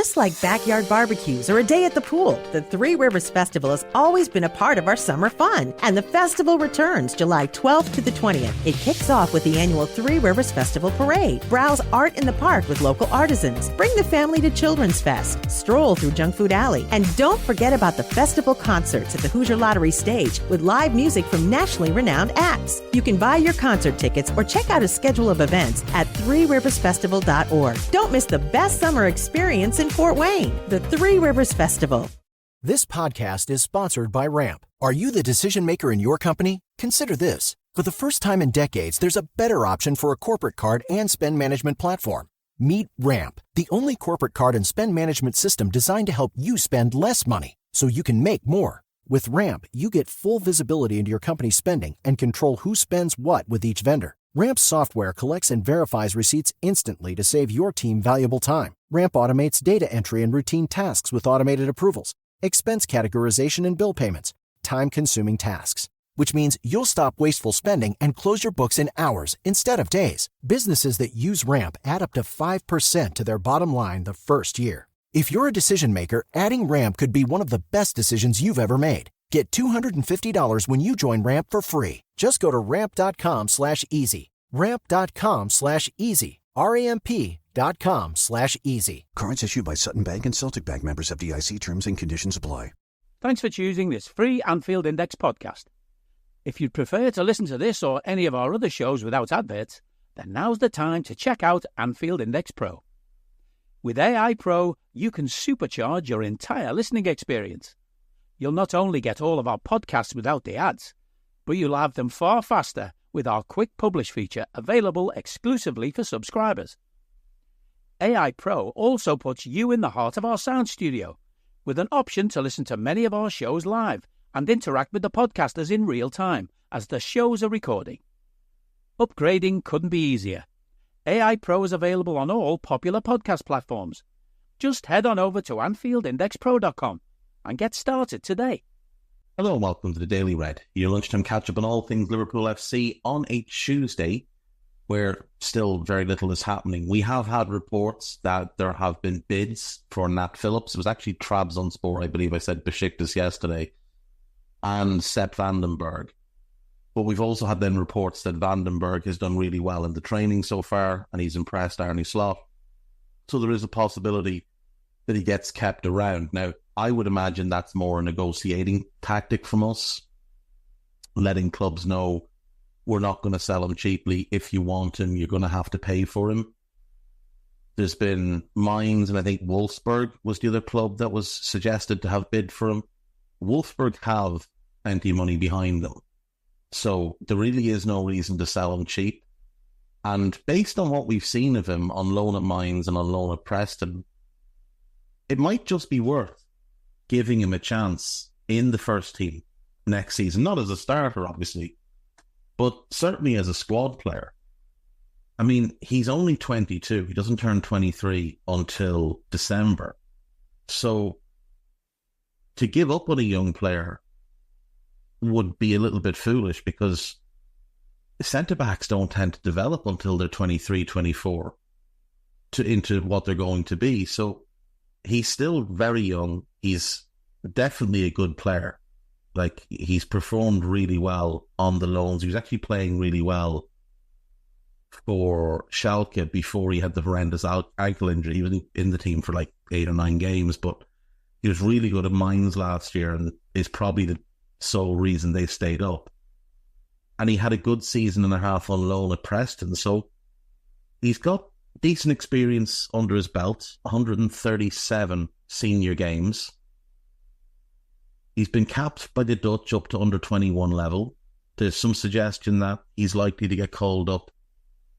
Just like backyard barbecues or a day at the pool, the Three Rivers Festival has always been a part of our summer fun. And the festival returns July 12th to the 20th. It kicks off with the annual Three Rivers Festival Parade. Browse art in the park with local artisans. Bring the family to Children's Fest. Stroll through Junk Food Alley. And don't forget about the festival concerts at the Hoosier Lottery stage with live music from nationally renowned acts. You can buy your concert tickets or check out a schedule of events at threeriversfestival.org. Don't miss the best summer experience in Fort Wayne, the Three Rivers Festival. This podcast is sponsored by Ramp. Are you the decision maker in your company? Consider this. For the first time in decades, there's a better option for a corporate card and spend management platform. Meet Ramp, the only corporate card and spend management system designed to help you spend less money so you can make more. With Ramp, you get full visibility into your company's spending and control who spends what with each vendor. Ramp's software collects and verifies receipts instantly to save your team valuable time. Ramp automates data entry and routine tasks with automated approvals, expense categorization and bill payments, time-consuming tasks. Which means you'll stop wasteful spending and close your books in hours instead of days. Businesses that use Ramp add up to 5% to their bottom line the first year. If you're a decision maker, adding Ramp could be one of the best decisions you've ever made. Get $250 when you join Ramp for free. Just go to ramp.com/easy. Ramp.com/easy. RAMP.com/easy. Cards issued by Sutton Bank and Celtic Bank, members FDIC. Terms and conditions apply. Thanks for choosing this free Anfield Index podcast. If you'd prefer to listen to this or any of our other shows without adverts, then now's the time to check out Anfield Index Pro. With AI Pro, you can supercharge your entire listening experience. You'll not only get all of our podcasts without the ads, but you'll have them far faster with our Quick Publish feature available exclusively for subscribers. AI Pro also puts you in the heart of our sound studio, with an option to listen to many of our shows live and interact with the podcasters in real time as the shows are recording. Upgrading couldn't be easier. AI Pro is available on all popular podcast platforms. Just head on over to AnfieldIndexPro.com and get started today. Hello and welcome to the Daily Red, your lunchtime catch-up on all things Liverpool FC on a Tuesday, where still very little is happening. We have had reports that there have been bids for Nat Phillips. It was actually Trabzonspor, I believe I said Besiktas yesterday, and Sepp Berg. But we've also had then reports that Berg has done really well in the training so far, and he's impressed Arne Slot. So there is a possibility that he gets kept around. Now, I would imagine that's more a negotiating tactic from us, letting clubs know we're not going to sell him cheaply. If you want him, you're going to have to pay for him. There's been Mainz, and I think Wolfsburg was the other club that was suggested to have bid for him. Wolfsburg have plenty of money behind them, so there really is no reason to sell him cheap. And based on what we've seen of him on loan at Mainz and on loan at Preston, it might just be worth giving him a chance in the first team next season. Not as a starter, obviously, but certainly as a squad player. I mean, he's only 22. He doesn't turn 23 until December. So to give up on a young player would be a little bit foolish, because centre-backs don't tend to develop until they're 23, 24 into what they're going to be. So he's still very young. He's definitely a good player. Like, he's performed really well on the loans. He was actually playing really well for Schalke before he had the horrendous ankle injury. He was in the team for like 8 or 9 games, but he was really good at Mainz last year and is probably the sole reason they stayed up. And he had a good season and a half on loan at Preston, so he's got decent experience under his belt, 137 senior games. He's been capped by the Dutch up to under 21 level. There's some suggestion that he's likely to get called up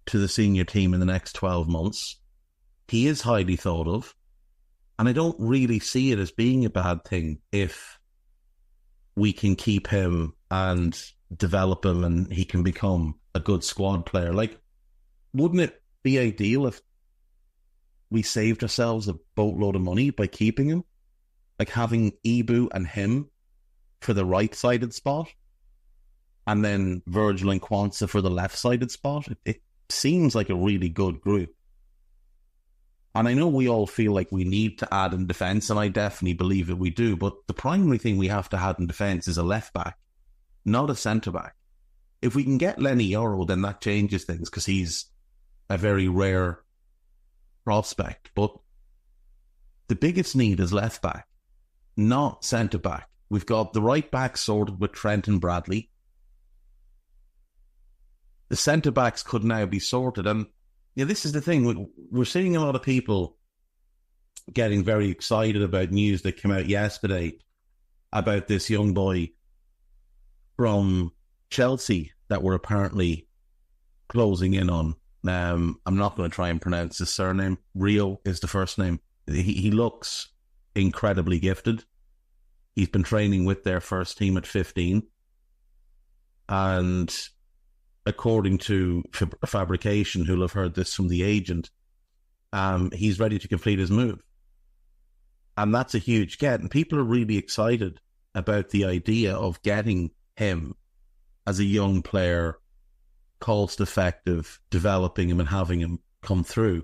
to the senior team in the next 12 months. He is highly thought of, and I don't really see it as being a bad thing if we can keep him and develop him and he can become a good squad player. Like, wouldn't it be ideal if we saved ourselves a boatload of money by keeping him? Like having Ibu and him for the right-sided spot, and then Virgil and Kwanzaa for the left-sided spot. It seems like a really good group. And I know we all feel like we need to add in defence, and I definitely believe that we do, but the primary thing we have to add in defence is a left-back, not a centre-back. If we can get Lenny Yoro, then that changes things, because he's a very rare prospect. But the biggest need is left-back, not centre-back. We've got the right-back sorted with Trent and Bradley. The centre-backs could now be sorted, and yeah, this is the thing. We're seeing a lot of people getting very excited about news that came out yesterday about this young boy from Chelsea that we're apparently closing in on. I'm not going to try and pronounce his surname. Rio is the first name. He looks incredibly gifted. He's been training with their first team at 15. And according to Fabrication, who'll have heard this from the agent, he's ready to complete his move. And that's a huge get. And people are really excited about the idea of getting him as a young player, cost-effective, developing him and having him come through.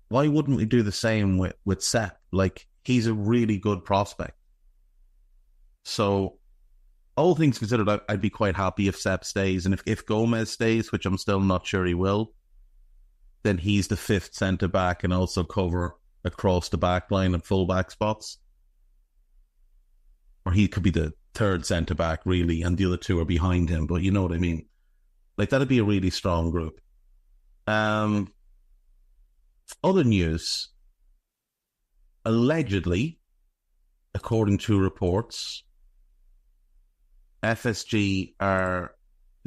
Why wouldn't we do the same with Sepp? Like, he's a really good prospect. So, all things considered, I'd be quite happy if Sepp stays. And if Gomez stays, which I'm still not sure he will, then he's the fifth centre-back and also cover across the back line and full-back spots. Or he could be the third centre-back, really, and the other two are behind him. But you know what I mean? Like, that'd be a really strong group. Other news. Allegedly, according to reports, FSG are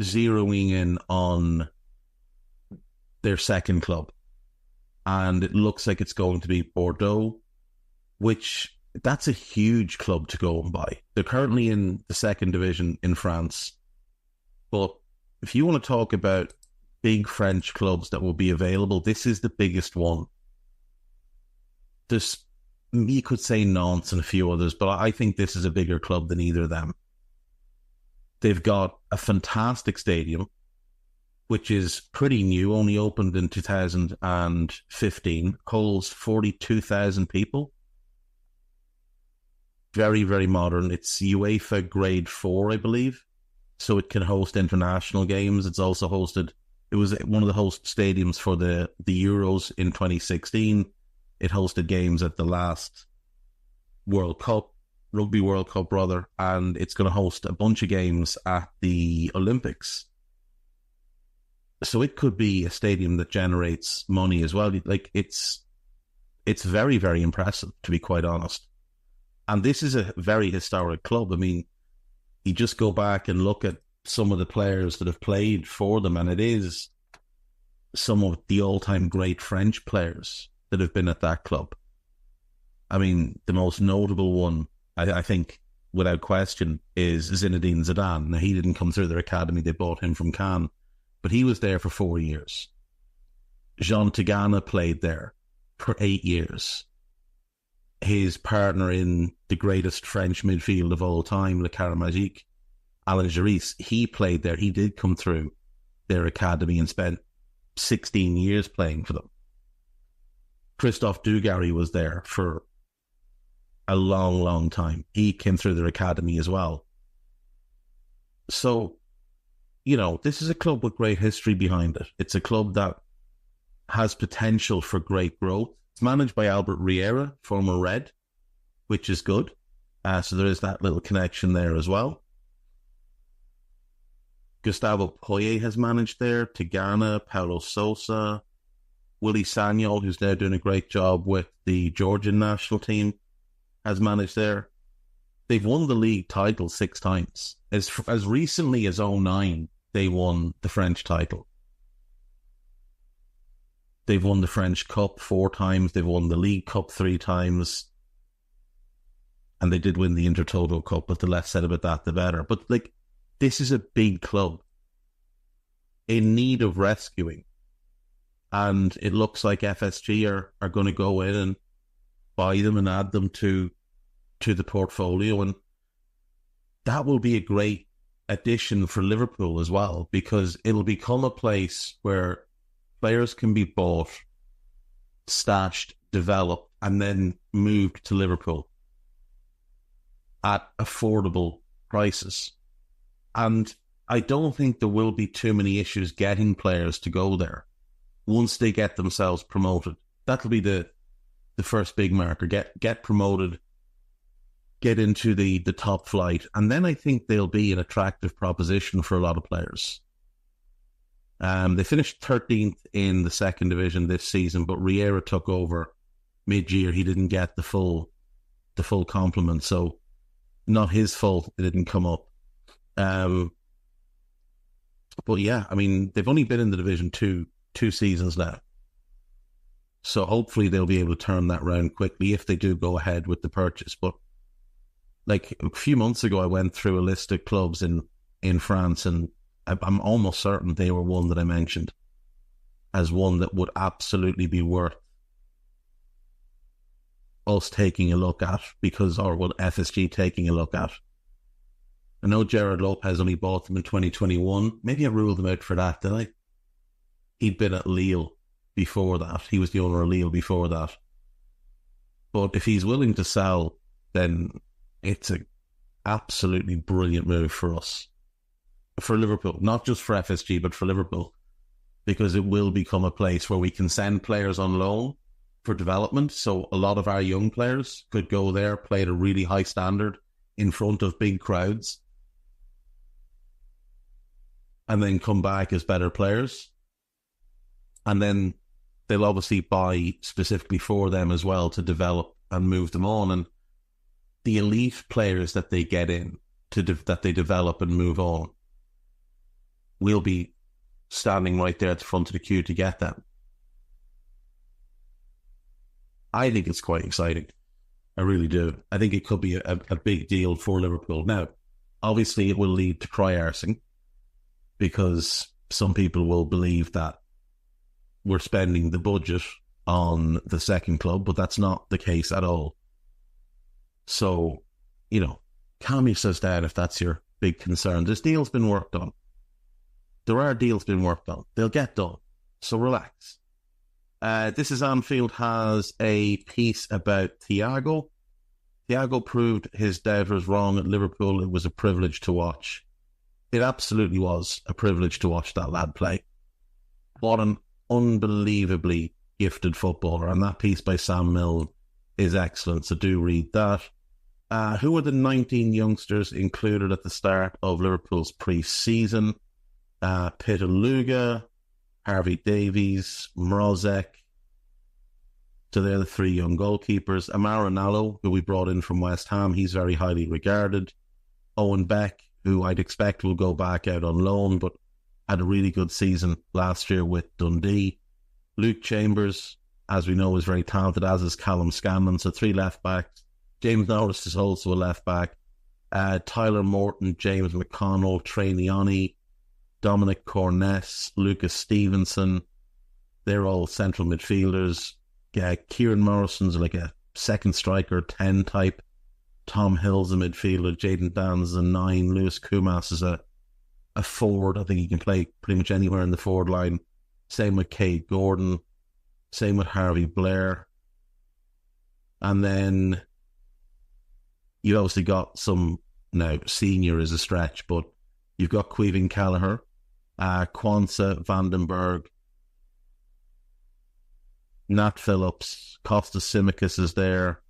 zeroing in on their second club. And it looks like it's going to be Bordeaux, which that's a huge club to go and buy. They're currently in the second division in France. But if you want to talk about big French clubs that will be available, this is the biggest one. You could say Nantes and a few others, but I think this is a bigger club than either of them. They've got a fantastic stadium, which is pretty new, only opened in 2015, holds 42,000 people. Very, very modern. It's UEFA Grade 4, I believe, so it can host international games. It was one of the host stadiums for the Euros in 2016. It hosted games at the last Rugby World Cup, and it's going to host a bunch of games at the Olympics. So it could be a stadium that generates money as well. Like, it's very, very impressive, to be quite honest. And this is a very historic club. I mean, you just go back and look at some of the players that have played for them, and it is some of the all-time great French players that have been at that club. I mean, the most notable one, I think, without question, is Zinedine Zidane. Now, he didn't come through their academy. They bought him from Cannes, but he was there for 4 years. Jean Tigana played there for 8 years. His partner in the greatest French midfield of all time, Le Carré Magique, Alain Giris, he played there. He did come through their academy and spent 16 years playing for them. Christophe Dugarry was there for a long, long time. He came through their academy as well. So, you know, this is a club with great history behind it. It's a club that has potential for great growth. It's managed by Albert Riera, former Red, which is good. So there is that little connection there as well. Gustavo Poyet has managed there, Tigana, Paulo Sousa, Willy Sagnol, who's now doing a great job with the Georgian national team, has managed there. They've won the league title 6 times. As recently as 2009, they won the French title. They've won the French Cup 4 times. They've won the League Cup 3 times. And they did win the Intertoto Cup, but the less said about that, the better. But, like, this is a big club in need of rescuing. And it looks like FSG are going to go in and buy them and add them to the portfolio. And that will be a great addition for Liverpool as well, because it'll become a place where players can be bought, stashed, developed, and then moved to Liverpool at affordable prices. And I don't think there will be too many issues getting players to go there once they get themselves promoted. That'll be the first big marker. Get promoted, get into the top flight, and then I think they'll be an attractive proposition for a lot of players. They finished 13th in the second division this season, but Riera took over mid-year. He didn't get the full complement, so not his fault it didn't come up. But yeah, I mean, they've only been in the division two seasons now. So hopefully they'll be able to turn that round quickly if they do go ahead with the purchase. But like a few months ago, I went through a list of clubs in France, and I'm almost certain they were one that I mentioned as one that would absolutely be worth us taking a look at, or FSG taking a look at. I know Gerard Lopez only bought them in 2021. Maybe I ruled them out for that, did I? He'd been at Lille before that. He was the owner of Lille before that. But if he's willing to sell, then it's an absolutely brilliant move for us. For Liverpool, not just for FSG, but for Liverpool. Because it will become a place where we can send players on loan for development. So a lot of our young players could go there, play at a really high standard in front of big crowds, and then come back as better players. And then they'll obviously buy specifically for them as well to develop and move them on. And the elite players that they get in, that they develop and move on, we'll be standing right there at the front of the queue to get them. I think it's quite exciting. I really do. I think it could be a big deal for Liverpool. Now, obviously it will lead to cry-arsing, because some people will believe that we're spending the budget on the second club, but that's not the case at all. So, calm yourselves down if that's your big concern. This deal's been worked on. There are deals being worked on. They'll get done. So relax. This is Anfield has a piece about Thiago. Thiago proved his doubters wrong at Liverpool. It was a privilege to watch. It absolutely was a privilege to watch that lad play. What an unbelievably gifted footballer. And that piece by Sam Milne is excellent, so do read that. Who are the 19 youngsters included at the start of Liverpool's pre-season? Peter Luga, Harvey Davies, Mrozek. So they're the three young goalkeepers. Amara Nallo, who we brought in from West Ham, he's very highly regarded. Owen Beck, who I'd expect will go back out on loan, but had a really good season last year with Dundee. Luke Chambers, as we know, is very talented, as is Callum Scanlon. So three left-backs. James Norris is also a left-back. Tyler Morton, James McConnell, Trey Niani, Dominic Corness, Lucas Stevenson. They're all central midfielders. Kieran Morrison's like a second striker, 10 type. Tom Hill's a midfielder. Jayden Dan's a 9. Lewis Kumas is a forward. I think he can play pretty much anywhere in the forward line. Same with Cade Gordon. Same with Harvey Blair. And then you obviously got some, now senior is a stretch, but you've got Queven Callagher, Kwanzaa Vandenberg, Nat Phillips, Costas Simicas is there,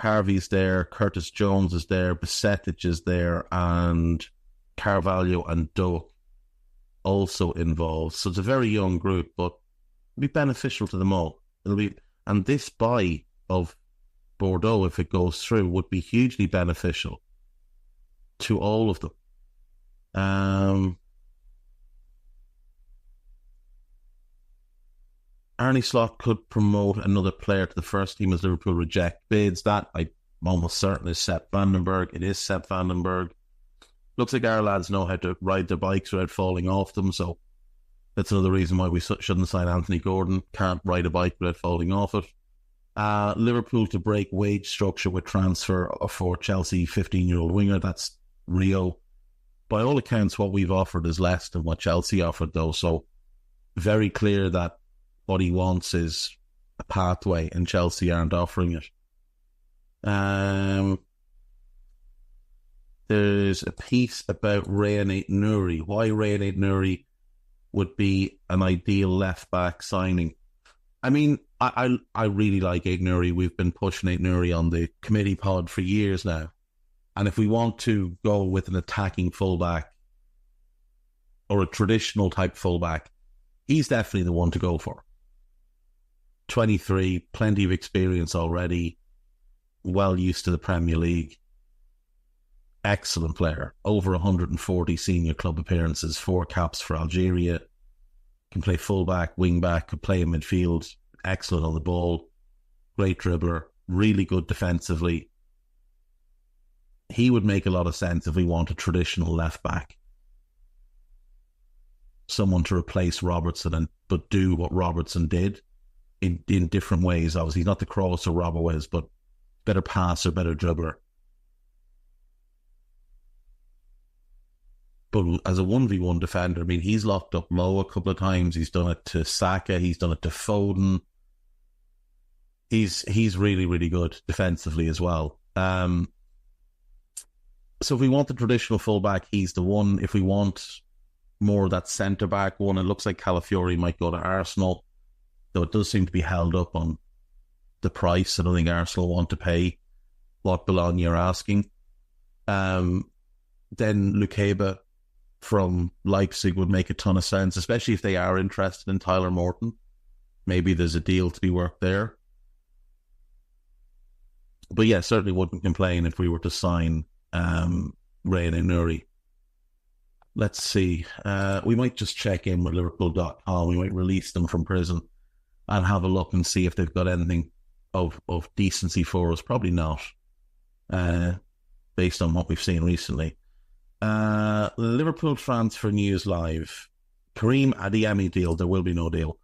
Harvey's there, Curtis Jones is there, Besetic is there, and Carvalho and Doak also involved. So it's a very young group, but it'll be beneficial to them all. And this buy of Bordeaux, if it goes through, would be hugely beneficial to all of them. Arne Slot could promote another player to the first team as Liverpool reject bids. That, I'm almost certain, is Sepp Vandenberg. It is Sepp Vandenberg. Looks like our lads know how to ride their bikes without falling off them, so that's another reason why we shouldn't sign Anthony Gordon. Can't ride a bike without falling off it. Liverpool to break wage structure with transfer for Chelsea 15-year-old winger. That's Rio. By all accounts, what we've offered is less than what Chelsea offered, though, so very clear that what he wants is a pathway, and Chelsea aren't offering it. There's a piece about Rayan Aït-Nouri. Why Rayan Aït-Nouri would be an ideal left-back signing. I mean, I really like Aït-Nouri. We've been pushing Aït-Nouri on the committee pod for years now. And if we want to go with an attacking fullback or a traditional type fullback, he's definitely the one to go for. 23, plenty of experience already, well used to the Premier League. Excellent player. Over 140 senior club appearances, 4 caps for Algeria. Can play fullback, wingback, could play in midfield. Excellent on the ball. Great dribbler. Really good defensively. He would make a lot of sense if we want a traditional left back. Someone to replace Robertson, but do what Robertson did in different ways. Obviously, he's not the cross or Robbo is, but better passer, better dribbler. But as a 1v1 defender, I mean, he's locked up Mo a couple of times. He's done it to Saka. He's done it to Foden. He's really, really good defensively as well. So if we want the traditional fullback, he's the one. If we want more of that centre-back one, it looks like Calafiori might go to Arsenal, though it does seem to be held up on the price. I don't think Arsenal want to pay what Bologna are asking. Then Lukeba from Leipzig would make a ton of sense, especially if they are interested in Tyler Morton. Maybe there's a deal to be worked there. But yeah, certainly wouldn't complain if we were to sign Rayan Aït-Nouri. Let's see. We might just check in with Liverpool.com. We might release them from prison and have a look and see if they've got anything of decency for us. Probably not, based on what we've seen recently. Liverpool transfer news live. Karim Adeyemi deal. There will be no deal.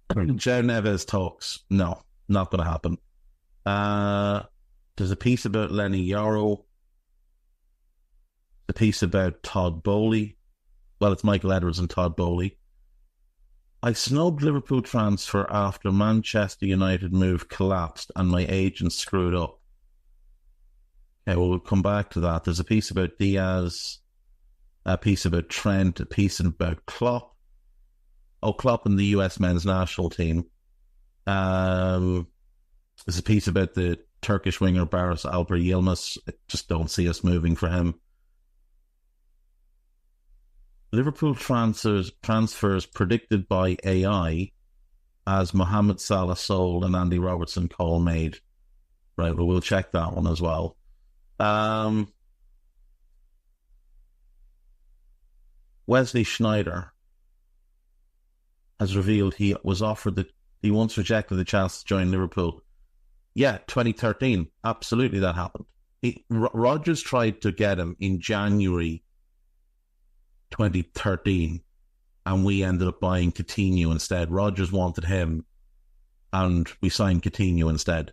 João Neves talks. No, not going to happen. There's a piece about Lenny Yoro. A piece about Todd Bowley. Well, it's Michael Edwards and Todd Bowley. I snubbed Liverpool transfer after Manchester United move collapsed and my agent screwed up. Okay, well, we'll come back to that. There's a piece about Diaz, a piece about Trent, a piece about Klopp. Oh, Klopp and the US men's national team. There's a piece about the Turkish winger Barış Alper Yilmaz. I just don't see us moving for him. Liverpool transfers predicted by AI as Mohamed Salah sold and Andy Robertson call made. Right, well, we'll check that one as well. Wesley Sneijder has revealed he was offered he once rejected the chance to join Liverpool. Yeah, 2013. Absolutely, that happened. Rodgers tried to get him in January 2013, and we ended up buying Coutinho instead. Rodgers wanted him, and we signed Coutinho instead.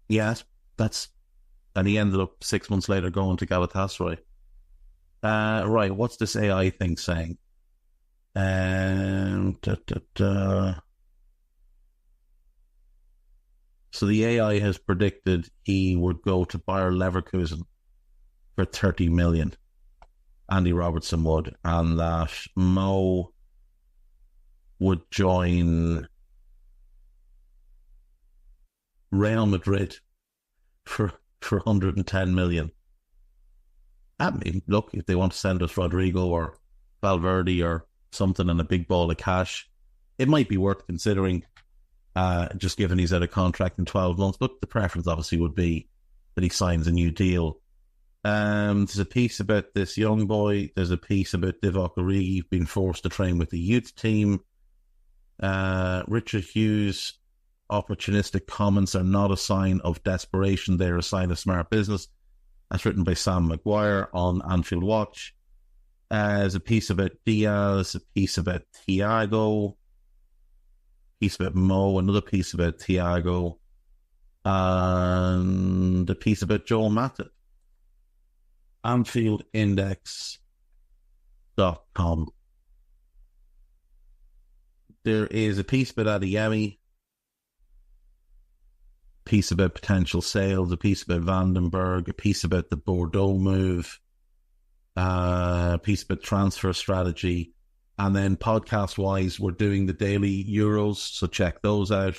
Yes, and he ended up 6 months later going to Galatasaray. Right, what's this AI thing saying? So the AI has predicted he would go to Bayer Leverkusen for 30 million. Andy Robertson would, and that Mo would join Real Madrid for 110 million. I mean, look, if they want to send us Rodrigo or Valverde or something and a big ball of cash, it might be worth considering, just given he's out of contract in 12 months. But the preference obviously would be that he signs a new deal. There's a piece about this young boy. There's a piece about Divock Origi being forced to train with the youth team. Richard Hughes, opportunistic comments are not a sign of desperation. They're a sign of smart business. That's written by Sam Maguire on Anfield Watch. There's a piece about Diaz, a piece about Thiago, a piece about Mo, another piece about Thiago, and a piece about Joel Matip. Anfield Index.com. There is a piece about Adeyemi, a piece about potential sales, a piece about Vandenberg, a piece about the Bordeaux move, a piece about transfer strategy. And then podcast-wise, we're doing the daily Euros, so check those out.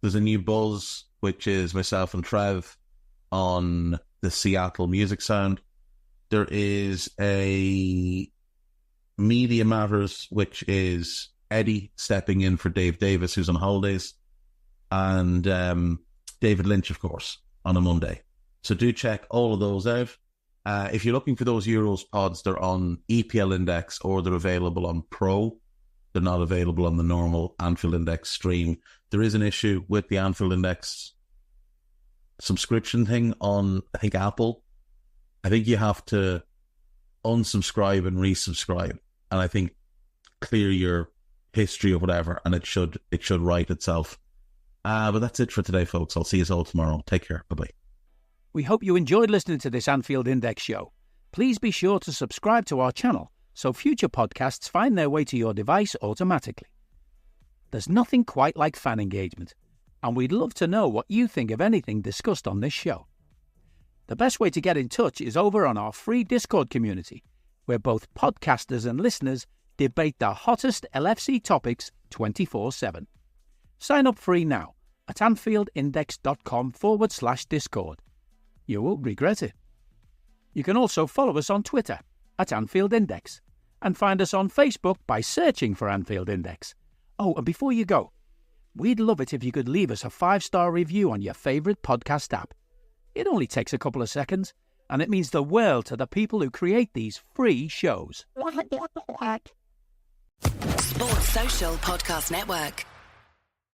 There's a new buzz, which is myself and Trev on the Seattle Music Sound. There is a Media Matters, which is Eddie stepping in for Dave Davis, who's on holidays, and David Lynch, of course, on a Monday. So do check all of those out. If you're looking for those Euros pods, they're on EPL Index or they're available on Pro. They're not available on the normal Anfield Index stream. There is an issue with the Anfield Index subscription thing on, I think, Apple. I think you have to unsubscribe and resubscribe, and I think clear your history or whatever, and it should right itself. But that's it for today, folks. I'll see you all tomorrow. Take care. Bye-bye. We hope you enjoyed listening to this Anfield Index show. Please be sure to subscribe to our channel so future podcasts find their way to your device automatically. There's nothing quite like fan engagement, and we'd love to know what you think of anything discussed on this show. The best way to get in touch is over on our free Discord community, where both podcasters and listeners debate the hottest LFC topics 24/7. Sign up free now at AnfieldIndex.com/Discord. You won't regret it. You can also follow us on Twitter at Anfield Index and find us on Facebook by searching for Anfield Index. Oh, and before you go, we'd love it if you could leave us a 5-star review on your favourite podcast app. It only takes a couple of seconds, and it means the world to the people who create these free shows. Sports Social Podcast Network.